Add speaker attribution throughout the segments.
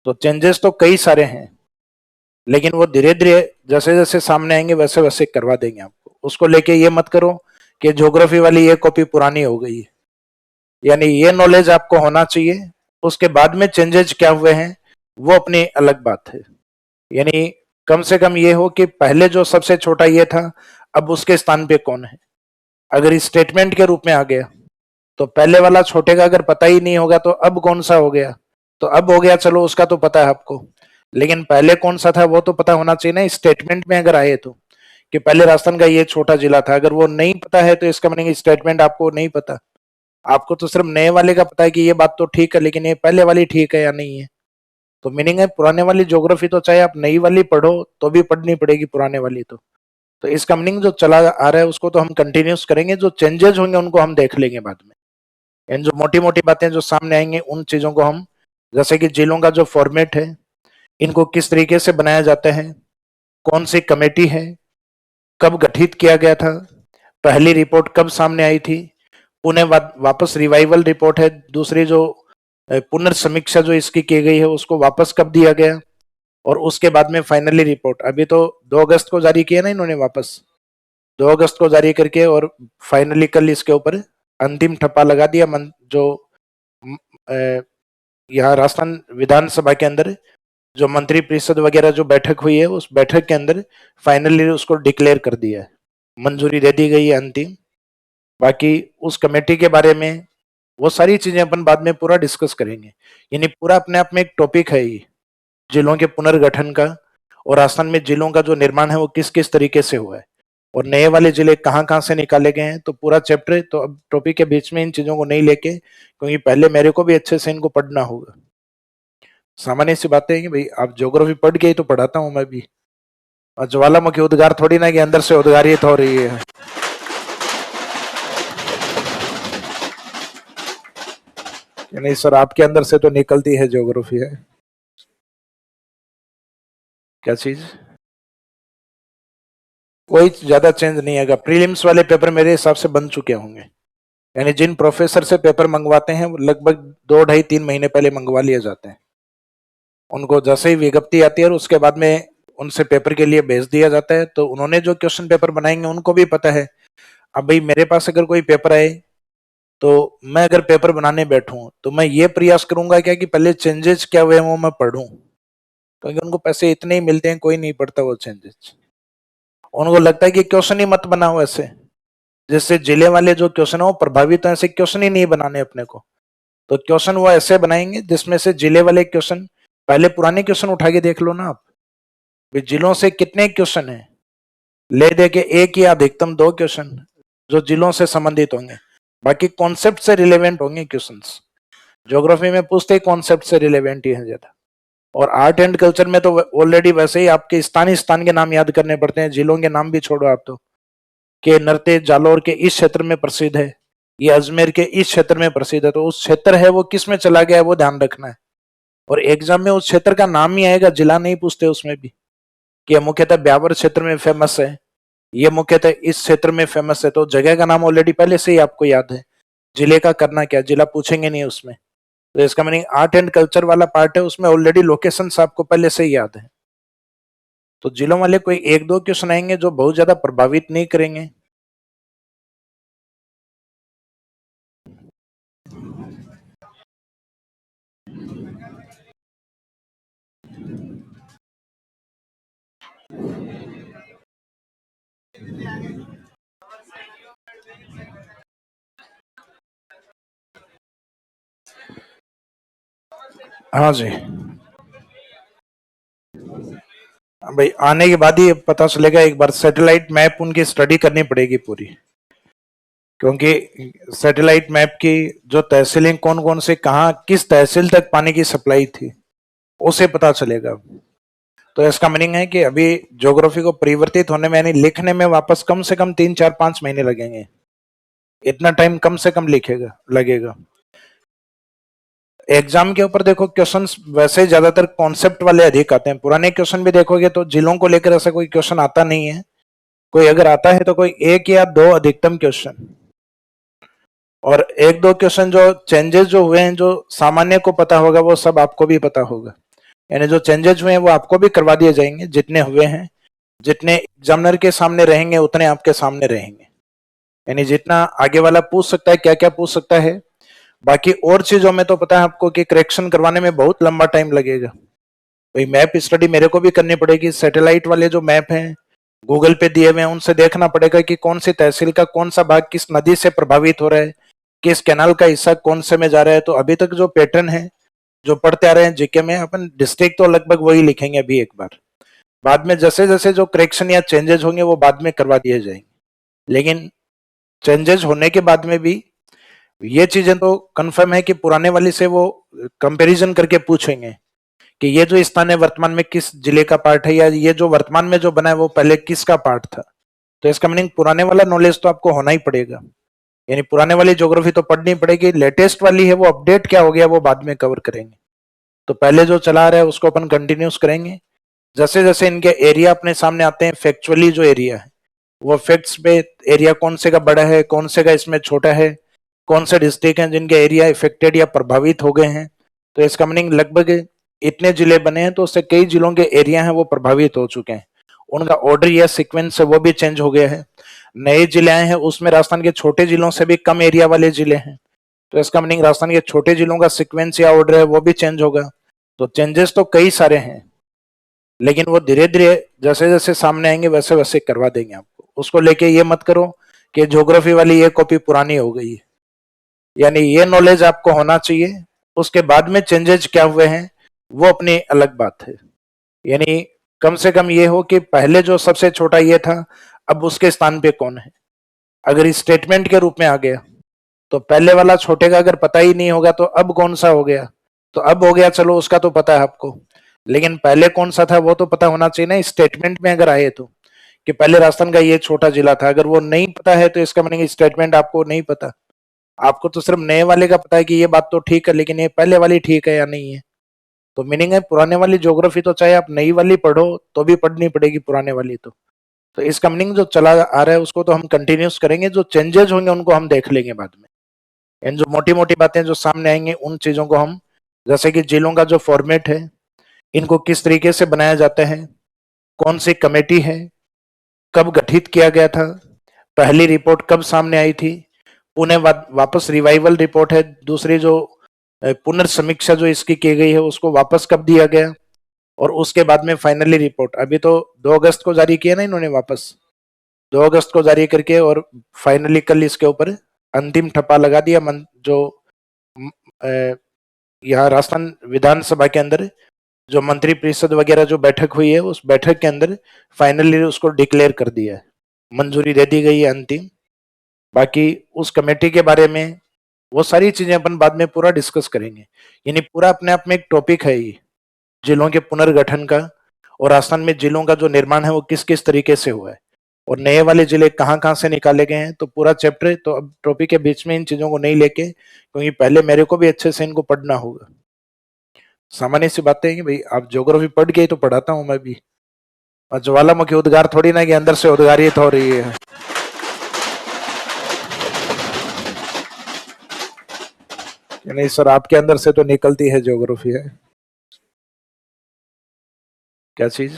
Speaker 1: तो चेंजेस तो कई सारे हैं, लेकिन वो धीरे धीरे जैसे जैसे सामने आएंगे वैसे वैसे करवा देंगे आपको। उसको लेके ये मत करो कि ज्योग्राफी वाली ये कॉपी पुरानी हो गई है, यानी ये नॉलेज आपको होना चाहिए। उसके बाद में चेंजेस क्या हुए हैं वो अपनी अलग बात है। यानी कम से कम ये हो कि पहले जो सबसे छोटा ये था, अब उसके स्थान पे कौन है। अगर इस स्टेटमेंट के रूप में आ गया तो पहले वाला छोटे का अगर पता ही नहीं होगा तो अब कौन सा हो गया, तो अब हो गया चलो उसका तो पता है आपको, लेकिन पहले कौन सा था वो तो पता होना चाहिए ना। स्टेटमेंट में अगर आए तो कि पहले राजस्थान का ये छोटा जिला था, अगर वो नहीं पता है तो इसका मतलब स्टेटमेंट आपको नहीं पता। आपको तो सिर्फ नए वाले का पता है कि ये बात तो ठीक है, लेकिन ये पहले वाली ठीक है या नहीं है। तो मीनिंग है पुराने वाली ज्योग्राफी तो चाहे आप नई वाली पढ़ो तो भी पढ़नी पड़ेगी पुराने वाली। तो इसका मीनिंग जो चला आ रहा है उसको तो हम कंटिन्यूस करेंगे, जो चेंजेस होंगे उनको हम देख लेंगे बाद में। इन जो मोटी मोटी बातें जो सामने आएंगे उन चीजों को हम, जैसे कि जिलों का जो फॉर्मेट है, इनको किस तरीके से बनाया जाता है, कौन सी कमेटी है, कब गठित किया गया था, पहली रिपोर्ट कब सामने आई थी, पुनः वापस रिवाइवल रिपोर्ट है दूसरी जो पुनर्समीक्षा जो इसकी की गई है उसको वापस कब दिया गया, और उसके बाद में फाइनली रिपोर्ट अभी तो 2 अगस्त को जारी किया ना इन्होंने वापस, 2 अगस्त को जारी करके और फाइनली कल इसके ऊपर अंतिम ठप्पा लगा दिया। जो यहाँ राजस्थान विधानसभा के अंदर जो मंत्री परिषद वगैरह जो बैठक हुई है उस बैठक के अंदर फाइनली उसको डिक्लेयर कर दिया है, मंजूरी दे दी गई है अंतिम। बाकी उस कमेटी के बारे में वो सारी चीजें अपन बाद में पूरा डिस्कस करेंगे। यानी पूरा अपने आप में एक टॉपिक है ये जिलों के पुनर्गठन का, और राजस्थान में जिलों का जो निर्माण है वो किस किस तरीके से हुआ है, और नए वाले जिले कहाँ कहाँ से निकाले गए हैं। तो पूरा चैप्टर तो अब टॉपिक के बीच में इन चीजों को नहीं लेके, क्योंकि पहले मेरे को भी अच्छे से इनको पढ़ना होगा। सामान्य सी बातें हैं कि भाई आप ज्योग्राफी पढ़ के ही तो पढ़ाता हूं मैं भी, और ज्वालामुखी उद्गार थोड़ी ना कि अंदर से उद्गारित हो रही है। नहीं सर, आपके अंदर से तो निकलती है ज्योग्राफी है। क्या चीज? कोई ज्यादा चेंज नहीं आएगा। प्रीलिम्स वाले पेपर मेरे हिसाब से बन चुके होंगे, यानी जिन प्रोफेसर से पेपर मंगवाते हैं लगभग 2 ढाई 3 महीने पहले मंगवा लिए जाते हैं। उनको जैसे ही विज्ञप्ति आती है और उसके बाद में उनसे पेपर के लिए भेज दिया जाता है, तो उन्होंने जो क्वेश्चन पेपर बनाएंगे उनको भी पता है। अब भाई मेरे पास अगर कोई पेपर आए तो मैं अगर पेपर बनाने बैठूं तो मैं ये प्रयास करूंगा क्या कि पहले चेंजेस क्या हुए वो मैं पढ़ूं, क्योंकि उनको पैसे इतने ही मिलते हैं, कोई नहीं पढ़ता वो चेंजेस। उनको लगता है कि क्वेश्चन ही मत बनाओ ऐसे, जिससे जिले वाले जो क्वेश्चन है वो प्रभावित है, ऐसे क्वेश्चन ही नहीं बनाने अपने को। तो क्वेश्चन वो ऐसे बनाएंगे जिसमें से जिले वाले क्वेश्चन, पहले पुराने क्वेश्चन उठा के देख लो ना आप, जिलों से कितने क्वेश्चन है, ले दे के 1 या अधिकतम 2 क्वेश्चन जो जिलों से संबंधित होंगे, बाकी कॉन्सेप्ट से रिलेवेंट होंगे क्वेश्चंस। ज्योग्राफी में पूछते ही कॉन्सेप्ट से रिलेवेंट ही है ज्यादा, और आर्ट एंड कल्चर में तो ऑलरेडी वैसे ही आपके स्थान के नाम याद करने पड़ते हैं, जिलों के नाम भी छोड़ो आप तो, कि नरते जालोर के इस क्षेत्र में प्रसिद्ध है, ये अजमेर के इस क्षेत्र में प्रसिद्ध है, तो उस क्षेत्र है वो किस में चला गया है वो ध्यान रखना है। और एग्जाम में उस क्षेत्र का नाम ही आएगा, जिला नहीं पूछते उसमें भी, कि मुख्यतः ब्यावर क्षेत्र में फेमस है, ये मुख्यतः इस क्षेत्र में फेमस है, तो जगह का नाम ऑलरेडी पहले से ही आपको याद है। जिले का करना क्या, जिला पूछेंगे नहीं उसमें। तो इसका मीनिंग आर्ट एंड कल्चर वाला पार्ट है उसमें ऑलरेडी लोकेशन आपको पहले से ही याद है। तो जिलों वाले कोई 1-2 क्वेश्चन आएंगे जो बहुत ज्यादा प्रभावित नहीं करेंगे। हाँ जी, भाई आने के बाद ही पता चलेगा। एक बार सैटेलाइट मैप उनकी स्टडी करनी पड़ेगी पूरी, क्योंकि सैटेलाइट मैप की जो तहसीलें कौन कौन से कहाँ किस तहसील तक पानी की सप्लाई थी उसे पता चलेगा। तो इसका मीनिंग है कि अभी ज्योग्राफी को परिवर्तित होने में यानी लिखने में वापस कम से कम 3-4-5 महीने लगेंगे, इतना टाइम कम से कम लगेगा। एग्जाम के ऊपर देखो क्वेश्चंस वैसे ज्यादातर कॉन्सेप्ट वाले अधिक आते हैं। पुराने क्वेश्चन भी देखोगे तो जिलों को लेकर ऐसा कोई क्वेश्चन आता नहीं है, कोई अगर आता है तो कोई 1 या 2 अधिकतम क्वेश्चन, और 1-2 क्वेश्चन जो चेंजेस जो हुए हैं जो सामान्य को पता होगा वो सब आपको भी पता होगा। यानी जो चेंजेस हुए हैं वो आपको भी करवा दिए जाएंगे, जितने हुए हैं, जितने एग्जामिनर के सामने रहेंगे उतने आपके सामने रहेंगे। यानी जितना आगे वाला पूछ सकता है, क्या क्या पूछ सकता है। बाकी और चीजों में तो पता है आपको कि करेक्शन करवाने में बहुत लंबा टाइम लगेगा। भाई मैप स्टडी मेरे को भी करनी पड़ेगी, सैटेलाइट वाले जो मैप हैं गूगल पे दिए हुए हैं उनसे देखना पड़ेगा कि कौन सी तहसील का कौन सा भाग किस नदी से प्रभावित हो रहा है, किस कैनाल का हिस्सा कौन से में जा रहा है। तो अभी तक जो पैटर्न है जो पढ़ते आ रहे हैं जीके में, अपन डिस्ट्रिक्ट तो लगभग वही लिखेंगे अभी एक बार, बाद में जैसे जैसे जो करेक्शन या चेंजेस होंगे वो बाद में करवा दिए जाएंगे। लेकिन चेंजेस होने के बाद में भी ये चीजें तो कंफर्म है कि पुराने वाली से वो कंपैरिजन करके पूछेंगे कि ये जो स्थान है वर्तमान में किस जिले का पार्ट है, या ये जो वर्तमान में जो बना है वो पहले किसका पार्ट था। तो इसका मीनिंग पुराने वाला नॉलेज तो आपको होना ही पड़ेगा, यानी पुराने वाली ज्योग्राफी तो पढ़नी पड़ेगी। लेटेस्ट वाली है वो अपडेट क्या हो गया वो बाद में कवर करेंगे। तो पहले जो चला रहा है उसको अपन कंटिन्यूस करेंगे। जैसे जैसे इनके एरिया अपने सामने आते हैं, फैक्चुअली जो एरिया है वो फैक्ट्स पे, एरिया कौन से का बड़ा है कौन से का इसमें छोटा है, कौन से डिस्ट्रिक्ट हैं जिनके एरिया इफेक्टेड या प्रभावित हो गए हैं। तो इसका मीनिंग लगभग इतने जिले बने हैं तो उससे कई जिलों के एरिया हैं वो प्रभावित हो चुके हैं, उनका ऑर्डर या सीक्वेंस है वो भी चेंज हो गया है। नए जिले आए हैं उसमें राजस्थान के छोटे जिलों से भी कम एरिया वाले जिले हैं, तो इसका मीनिंग राजस्थान के छोटे जिलों का सीक्वेंस या ऑर्डर है वो भी चेंज होगा। तो चेंजेस तो कई सारे हैं, लेकिन वो धीरे धीरे जैसे जैसे सामने आएंगे वैसे वैसे करवा देंगे आपको। उसको लेके ये मत करो कि ज्योग्राफी वाली ये कॉपी पुरानी हो गई है, यानी ये नॉलेज आपको होना चाहिए। उसके बाद में चेंजेस क्या हुए हैं वो अपनी अलग बात है। यानी कम से कम ये हो कि पहले जो सबसे छोटा ये था अब उसके स्थान पे कौन है। अगर इस स्टेटमेंट के रूप में आ गया तो पहले वाला छोटे का अगर पता ही नहीं होगा तो अब कौन सा हो गया, तो अब हो गया चलो उसका तो पता है आपको, लेकिन पहले कौन सा था वो तो पता होना चाहिए ना। स्टेटमेंट में अगर आए तो कि पहले राजस्थान का ये छोटा जिला था, अगर वो नहीं पता है तो इसका मतलब स्टेटमेंट आपको नहीं पता। आपको तो सिर्फ नए वाले का पता है कि ये बात तो ठीक है, लेकिन ये पहले वाली ठीक है या नहीं है। तो मीनिंग है पुराने वाली ज्योग्राफी तो चाहे आप नई वाली पढ़ो तो भी पढ़नी पड़ेगी पुराने वाली। तो इसका मीनिंग जो चला आ रहा है उसको तो हम कंटिन्यूस करेंगे, जो चेंजेस होंगे उनको हम देख लेंगे बाद में। इन जो मोटी मोटी बातें जो सामने आएंगी उन चीजों को हम, जैसे कि जिलों का जो फॉर्मेट है, इनको किस तरीके से बनाया जाता है, कौन सी कमेटी है, कब गठित किया गया था, पहली रिपोर्ट कब सामने आई थी, पुनः वापस रिवाइवल रिपोर्ट है, दूसरी जो पुनर्समीक्षा जो इसकी की गई है उसको वापस कब दिया गया, और उसके बाद में फाइनली रिपोर्ट। अभी तो 2 अगस्त को जारी किया ना इन्होंने वापस, 2 अगस्त को जारी करके, और फाइनली कल इसके ऊपर अंतिम ठप्पा लगा दिया। जो यहाँ राजस्थान विधानसभा के अंदर जो मंत्री परिषद वगैरह जो बैठक हुई है उस बैठक के अंदर फाइनली उसको डिक्लेयर कर दिया है, मंजूरी दे दी गई है अंतिम। बाकी उस कमेटी के बारे में वो सारी चीजें अपन बाद में पूरा डिस्कस करेंगे। यानी पूरा अपने आप में एक टॉपिक है ये जिलों के पुनर्गठन का, और राजस्थान में जिलों का जो निर्माण है वो किस किस तरीके से हुआ है, और नए वाले जिले कहाँ कहाँ से निकाले गए हैं। तो पूरा चैप्टर तो अब टॉपिक के बीच में इन चीजों को नहीं लेके, क्योंकि पहले मेरे को भी अच्छे से इनको पढ़ना होगा। सामान्य सी बातें हैं कि भाई आप ज्योग्राफी पढ़ गए तो पढ़ाता हूं मैं भी, और ज्वालामुखी उद्गार थोड़ी ना कि अंदर से उद्गारित हो रही है। नहीं सर, आपके अंदर से तो निकलती है ज्योग्राफी है। क्या चीज?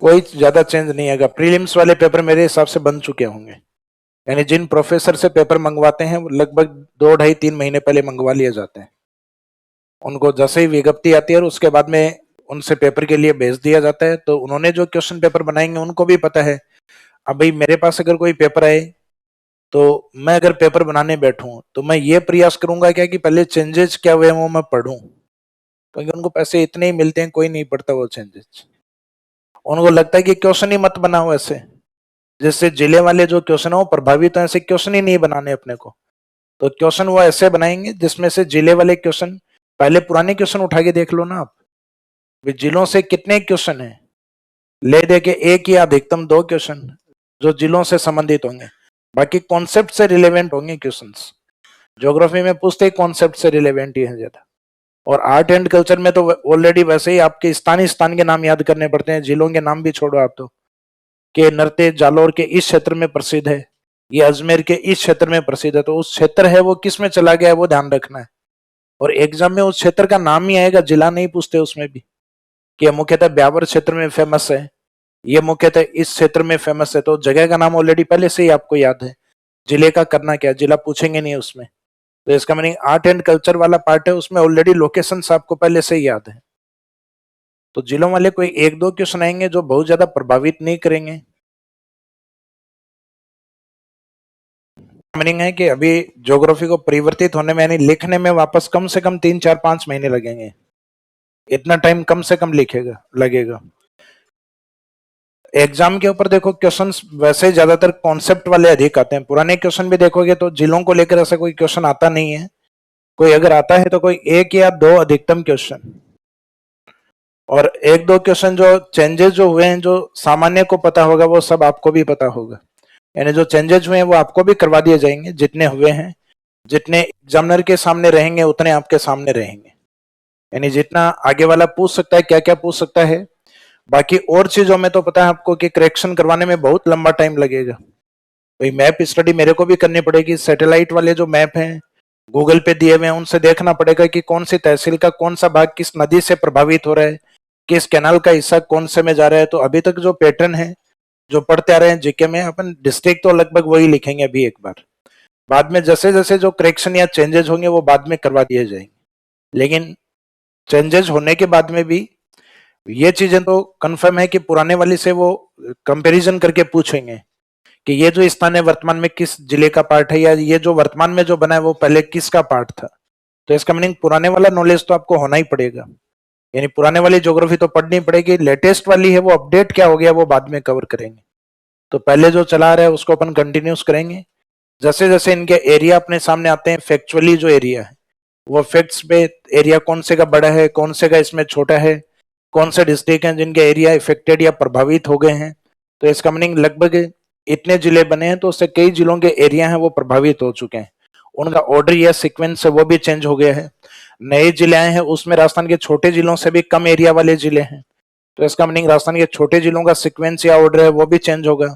Speaker 1: कोई ज्यादा चेंज नहीं आएगा। प्रीलिम्स वाले पेपर मेरे हिसाब से बन चुके होंगे, यानी जिन प्रोफेसर से पेपर मंगवाते हैं लगभग 2 ढाई 3 महीने पहले मंगवा लिए जाते हैं। उनको जैसे ही विज्ञप्ति आती है और उसके बाद में उनसे पेपर के लिए भेज दिया जाता है, तो उन्होंने जो क्वेश्चन पेपर बनाएंगे उनको भी पता है। अब भाई मेरे पास अगर कोई पेपर आए तो मैं अगर पेपर बनाने बैठूं तो मैं ये प्रयास करूंगा क्या कि पहले चेंजेस क्या हुए वो मैं पढ़ूं, क्योंकि उनको पैसे इतने ही मिलते हैं, कोई नहीं पढ़ता वो चेंजेस। उनको लगता है कि क्वेश्चन ही मत बनाओ ऐसे जिससे जिले वाले जो क्वेश्चन है वो प्रभावित हो, ऐसे क्वेश्चन ही नहीं बनाने अपने को। तो क्वेश्चन वो ऐसे बनाएंगे जिसमें से जिले वाले क्वेश्चन, पहले पुराने क्वेश्चन उठा के देख लो ना आप, जिलों से कितने क्वेश्चन है, ले दे के 1 या अधिकतम 2 क्वेश्चन जो जिलों से संबंधित होंगे, बाकी कॉन्सेप्ट से रिलेवेंट होंगे क्वेश्चंस। ज्योग्राफी में पूछते ही कॉन्सेप्ट से रिलेवेंट ही है ज्यादा, और आर्ट एंड कल्चर में तो ऑलरेडी वैसे ही आपके स्थान के नाम याद करने पड़ते हैं, जिलों के नाम भी छोड़ो आप तो, कि नरते जालोर के इस क्षेत्र में प्रसिद्ध है, ये अजमेर के इस क्षेत्र में प्रसिद्ध है, तो उस क्षेत्र है वो किस में चला गया है वो ध्यान रखना है। और एग्जाम में उस क्षेत्र का नाम ही आएगा, जिला नहीं पूछते उसमें भी कि ये मुख्यतः ब्यावर क्षेत्र में फेमस है, ये मुख्यतः इस क्षेत्र में फेमस है, तो जगह का नाम ऑलरेडी पहले से ही आपको याद है। जिले का करना क्या, जिला पूछेंगे नहीं उसमें। तो इसका मीनिंग आर्ट एंड कल्चर वाला पार्ट है, उसमें ऑलरेडी लोकेशंस आपको पहले से ही याद है। तो जिलों वाले कोई एक दो क्वेश्चन आएंगे जो बहुत ज्यादा प्रभावित नहीं करेंगे। मीनिंग है कि अभी ज्योग्राफी को परिवर्तित होने में यानी लिखने में वापस कम से कम 3 4 5 महीने लगेंगे, इतना टाइम कम से कम लगेगा। एग्जाम के ऊपर देखो क्वेश्चंस वैसे ज्यादातर कॉन्सेप्ट वाले अधिक आते हैं। पुराने क्वेश्चन भी देखोगे तो जिलों को लेकर ऐसा कोई क्वेश्चन आता नहीं है, कोई अगर आता है तो कोई एक या दो अधिकतम क्वेश्चन, और एक दो क्वेश्चन जो चेंजेस जो हुए हैं जो सामान्य को पता होगा वो सब आपको भी पता होगा, यानी जो चेंजेस हुए हैं वो आपको भी करवा दिए जाएंगे, जितने हुए हैं, जितने एग्जामिनर के सामने रहेंगे उतने आपके सामने रहेंगे, यानी जितना आगे वाला पूछ सकता है, क्या क्या पूछ सकता है। बाकी और चीजों में तो पता है आपको कि करेक्शन करवाने में बहुत लंबा टाइम लगेगा। भाई मैप स्टडी मेरे को भी करनी पड़ेगी, सैटेलाइट वाले जो मैप हैं गूगल पे दिए हुए हैं उनसे देखना पड़ेगा कि कौन सी तहसील का कौन सा भाग किस नदी से प्रभावित हो रहा है, किस कैनाल का हिस्सा कौन से में जा रहा है। तो अभी तक जो पैटर्न है जो पढ़ते आ रहे हैं जीके में, अपन डिस्ट्रिक्ट तो लगभग वही लिखेंगे अभी एक बार, बाद में जैसे जैसे जो करेक्शन या चेंजेस होंगे वो बाद में करवा दिए जाएंगे। लेकिन चेंजेस होने के बाद में भी ये चीजें तो कंफर्म है कि पुराने वाली से वो कंपैरिजन करके पूछेंगे कि ये जो स्थान है वर्तमान में किस जिले का पार्ट है, या ये जो वर्तमान में जो बना है वो पहले किसका पार्ट था। तो इसका मीनिंग पुराने वाला नॉलेज तो आपको होना ही पड़ेगा, यानी पुराने वाली ज्योग्राफी तो पढ़नी पड़ेगी। लेटेस्ट वाली है वो अपडेट क्या हो गया वो बाद में कवर करेंगे। तो पहले जो चला रहा है उसको अपन कंटिन्यूस करेंगे। जैसे जैसे इनके एरिया अपने सामने आते हैं, फैक्चुअली जो एरिया है वो फैक्ट्स पे, एरिया कौन से का बड़ा है कौन से का इसमें छोटा है, कौन से डिस्ट्रिक्ट हैं जिनके एरिया इफेक्टेड या प्रभावित हो गए हैं। तो इसका मीनिंग लगभग इतने जिले बने हैं तो उससे कई जिलों के एरिया हैं वो प्रभावित हो चुके हैं, उनका ऑर्डर या सीक्वेंस है वो भी चेंज हो गया है। नए जिले आए हैं उसमें राजस्थान के छोटे जिलों से भी कम एरिया वाले जिले हैं, तो इसका मीनिंग राजस्थान के छोटे जिलों का सीक्वेंस या ऑर्डर है वो भी चेंज होगा।